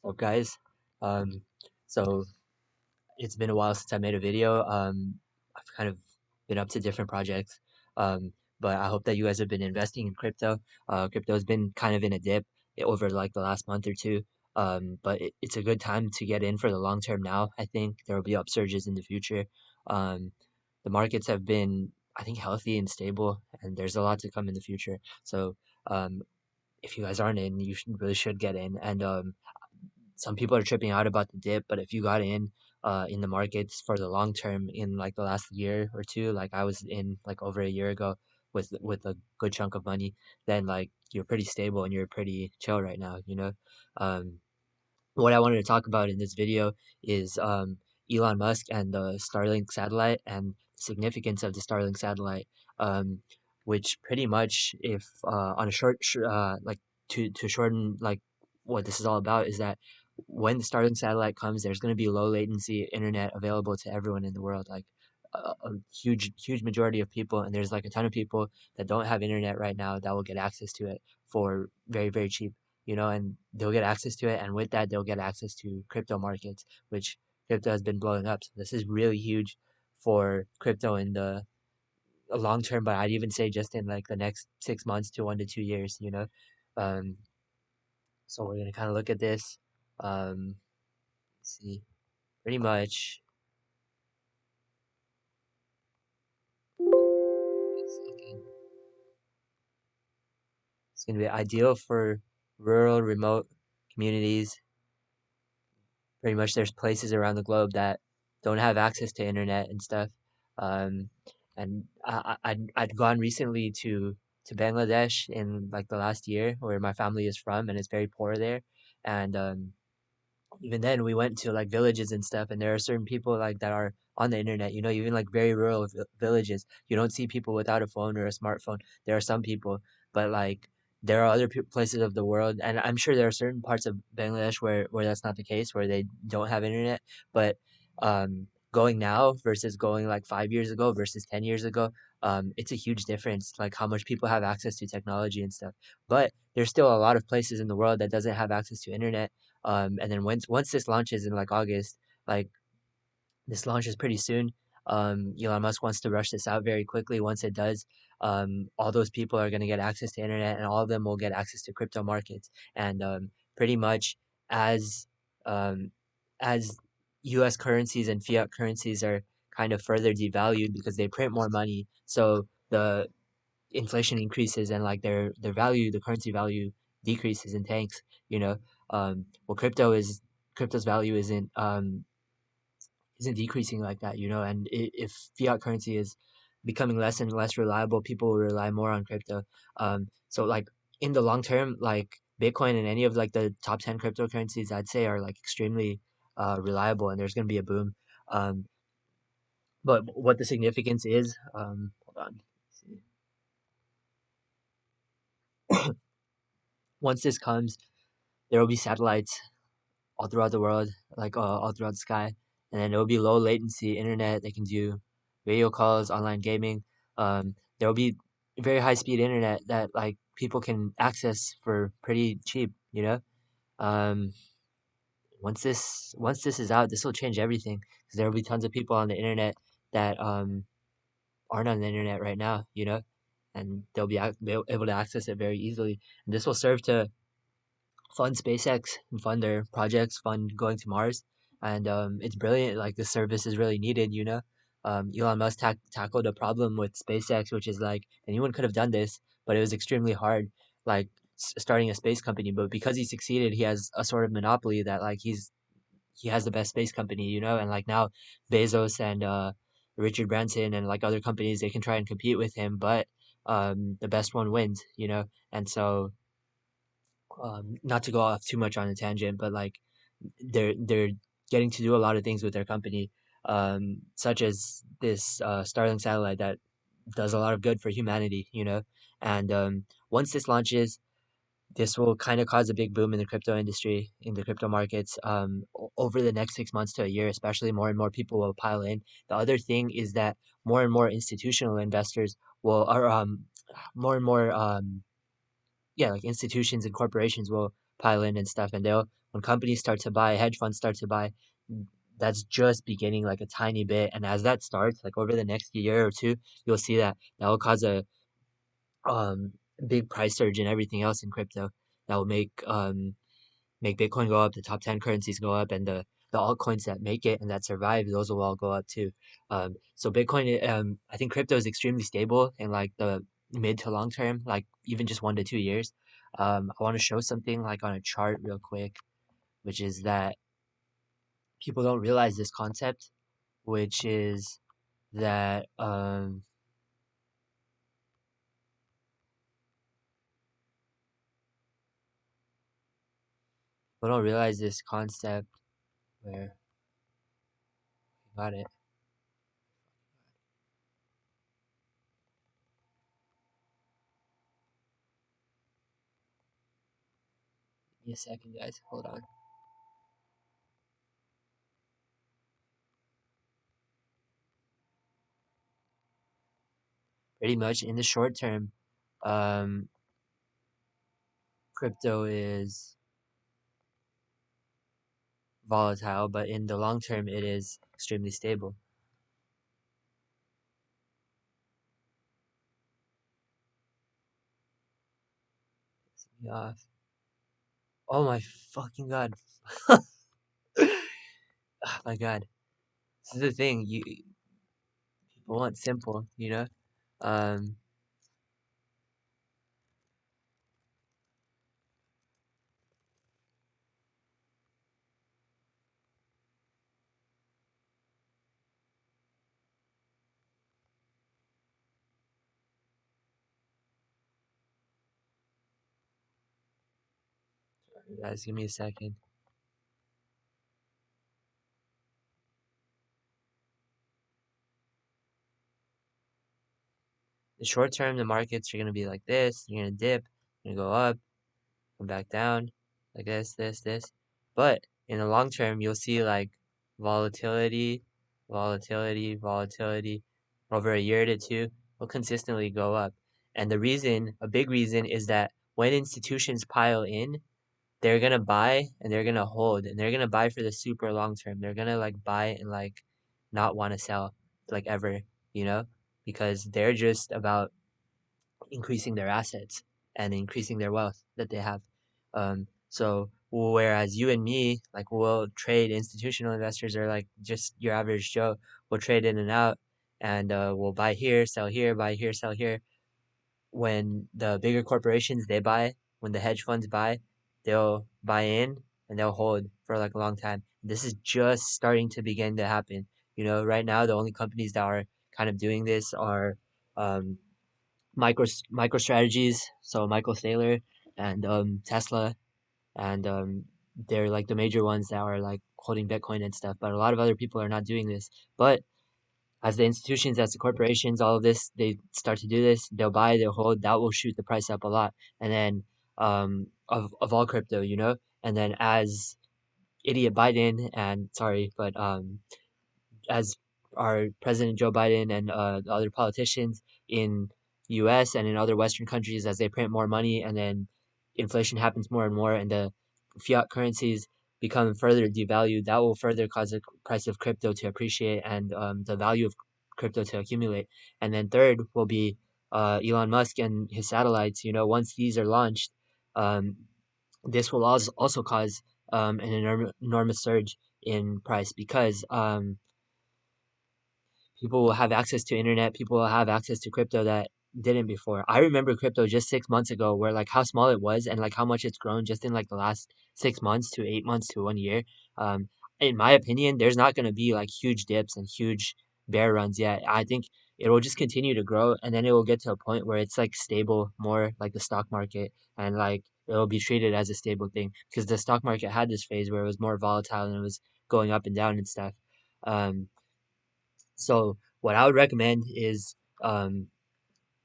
Up, guys? Um, so it's been a while since I made a video. I've kind of been up to different projects, um, but I hope that you guys have been investing in crypto. Crypto has been kind of in a dip over like the last month or two, but it's a good time to get in for the long term now. I think there will be upsurges in the future. Um, the markets have been, I think, healthy and stable, and there's a lot to come in the future. So, um, if you guys aren't in, you really should get in. And some people are tripping out about the dip, but if you got in the markets for the long term in like the last year or two, like I was in like over a year ago with a good chunk of money, then like you're pretty stable and you're pretty chill right now, you know. Um, what I wanted to talk about in this video is Elon Musk and the Starlink satellite and the significance of the Starlink satellite, um, which pretty much, if on a like to shorten like what this is all about, is that when the Starlink satellite comes, there's going to be low latency internet available to everyone in the world, like a huge majority of people, and there's like a ton of people that don't have internet right now that will get access to it for very cheap, you know, and they'll get access to it, and with that, they'll get access to crypto markets, which crypto has been blowing up. So this is really huge for crypto in the long term, but I'd even say just in like the next 6 months to 1 to 2 years, you know. Um, so we're gonna kind of look at this. See, pretty much. It's gonna be ideal for rural, remote communities. Pretty much there's places around the globe that don't have access to internet and stuff. Um, and I'd gone recently to Bangladesh in like the last year where my family is from, and it's very poor there. And even then we went to like villages and stuff, and there are certain people like that are on the internet, you know, even like very rural villages, you don't see people without a phone or a smartphone. There are some people, but like there are other places of the world, and I'm sure there are certain parts of Bangladesh where that's not the case, where they don't have internet. But going now versus going like 5 years ago versus 10 years ago, it's a huge difference, like how much people have access to technology and stuff. But there's still a lot of places in the world that doesn't have access to internet. And then once this launches in like August, like this launches pretty soon. Elon Musk wants to rush this out very quickly. Once it does, all those people are going to get access to internet, and all of them will get access to crypto markets. And pretty much as um, as U.S. currencies and fiat currencies are kind of further devalued because they print more money, so the inflation increases and like their value, the currency value decreases and tanks. You know, well, crypto's value isn't decreasing like that, you know. And if fiat currency is becoming less and less reliable, people will rely more on crypto. So like in the long term, like Bitcoin and any of like the top 10 cryptocurrencies, I'd say are like extremely reliable, and there's going to be a boom. Um, but what the significance is, hold on. Once this comes, there will be satellites all throughout the world, like all throughout the sky, and then it will be low latency internet. They can do video calls, online gaming. There will be very high speed internet that like people can access for pretty cheap. You know, um, once this is out, this will change everything because there will be tons of people on the internet that aren't on the internet right now. You know, and they'll be able to access it very easily. And this will serve to fund SpaceX and fund their projects, fund going to Mars, and it's brilliant. Like the service is really needed, you know. Elon Musk tackled a problem with SpaceX, which is like anyone could have done this, but it was extremely hard, like starting a space company. But because he succeeded, he has a sort of monopoly that like he has the best space company, you know. And like now, Bezos and Richard Branson and like other companies, they can try and compete with him, but the best one wins, you know. And so not to go off too much on a tangent, but like they're getting to do a lot of things with their company, such as this Starlink satellite that does a lot of good for humanity, you know. And once this launches, this will kind of cause a big boom in the crypto industry, in the crypto markets, over the next 6 months to a year, especially more and more people will pile in. The other thing is that more and more institutional investors or more and more yeah, like institutions and corporations will pile in and stuff, and they'll when companies start to buy, hedge funds start to buy, that's just beginning like a tiny bit. And as that starts, like over the next year or two, you'll see that that will cause a um big price surge and everything else in crypto that will make Bitcoin go up, the top 10 currencies go up, and the altcoins that make it and that survive, those will all go up too. So Bitcoin, I think crypto is extremely stable in like the mid to long term, like even just 1 to 2 years. I want to show something like on a chart real quick, which is that people don't realize this concept, which is that people don't realize this concept where got it. Give me a second, guys. Hold on. Pretty much in the short term, um, crypto is volatile, but in the long term, it is extremely stable. Pissing me off. Oh my fucking god. Oh my god. This is the thing. You people want simple, you know? Um, guys, give me a second. The short term, the markets are gonna be like this. You're gonna dip, you're gonna go up, come back down, like this. But in the long term, you'll see like volatility, volatility over a year to two will consistently go up. And the reason, a big reason, is that when institutions pile in, they're gonna buy and they're gonna hold and they're gonna buy for the super long term. They're gonna like buy and like not want to sell like ever, you know, because they're just about increasing their assets and increasing their wealth that they have. So whereas you and me, like we'll trade, institutional investors are like just your average Joe, will trade in and out and we'll buy here, sell here, buy here, sell here. When the bigger corporations they buy, when the hedge funds buy, they'll buy in and they'll hold for like a long time. This is just starting to begin to happen. You know, right now the only companies that are kind of doing this are um, micro strategies, so Michael Saylor and Tesla, and they're like the major ones that are like holding Bitcoin and stuff. But a lot of other people are not doing this. But as the institutions, as the corporations, all of this, they start to do this. They'll buy, they'll hold. That will shoot the price up a lot. And then of all crypto, you know. And then as idiot Biden and sorry, but as our President Joe Biden and other politicians in U.S. and in other Western countries, as they print more money and then inflation happens more and more, and the fiat currencies become further devalued, that will further cause the price of crypto to appreciate and the value of crypto to accumulate. And then third will be Elon Musk and his satellites. You know, once these are launched, um, this will also cause an enormous surge in price because people will have access to internet, people will have access to crypto that didn't before. I remember crypto just 6 months ago where like how small it was and like how much it's grown just in like the last 6 months to 8 months to 1 year. Um, in my opinion, there's not gonna be like huge dips and huge bear runs yet. I think it will just continue to grow and then it will get to a point where it's like stable, more like the stock market, and like it'll be treated as a stable thing because the stock market had this phase where it was more volatile and it was going up and down and stuff. Um, so what I would recommend is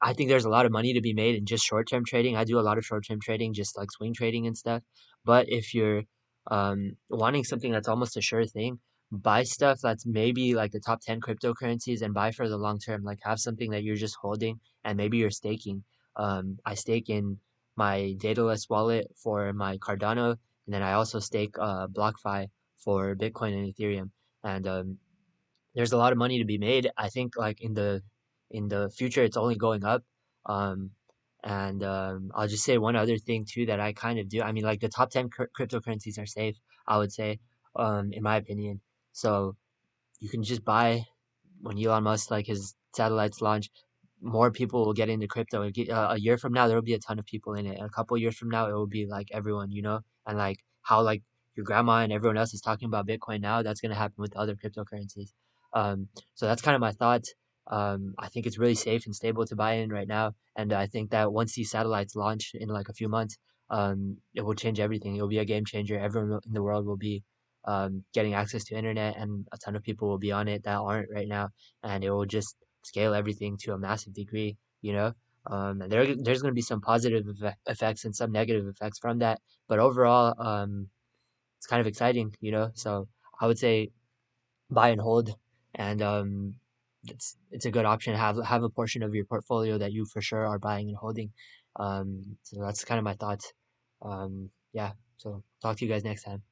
I think there's a lot of money to be made in just short term trading. I do a lot of short term trading, just like swing trading and stuff. But if you're wanting something that's almost a sure thing, buy stuff that's maybe like the top 10 cryptocurrencies and buy for the long term. Like have something that you're just holding and maybe you're staking. I stake in my dataless wallet for my Cardano, and then I also stake BlockFi for Bitcoin and Ethereum. And there's a lot of money to be made. I think like in the future, it's only going up. Um, and I'll just say one other thing too that I kind of do. I mean, like the top 10 cryptocurrencies are safe, I would say, in my opinion. So you can just buy when Elon Musk like his satellites launch, more people will get into crypto. A year from now, there will be a ton of people in it. And a couple of years from now, it will be like everyone, you know, and like how like your grandma and everyone else is talking about Bitcoin now. That's gonna happen with other cryptocurrencies. So that's kind of my thoughts. I think it's really safe and stable to buy in right now, and I think that once these satellites launch in like a few months, it will change everything. It will be a game changer. Everyone in the world will be getting access to internet, and a ton of people will be on it that aren't right now, and it will just scale everything to a massive degree, you know. And there's going to be some positive effects and some negative effects from that, but overall, it's kind of exciting, you know. So I would say buy and hold, and it's a good option. Have a portion of your portfolio that you for sure are buying and holding. So that's kind of my thoughts. Yeah. So talk to you guys next time.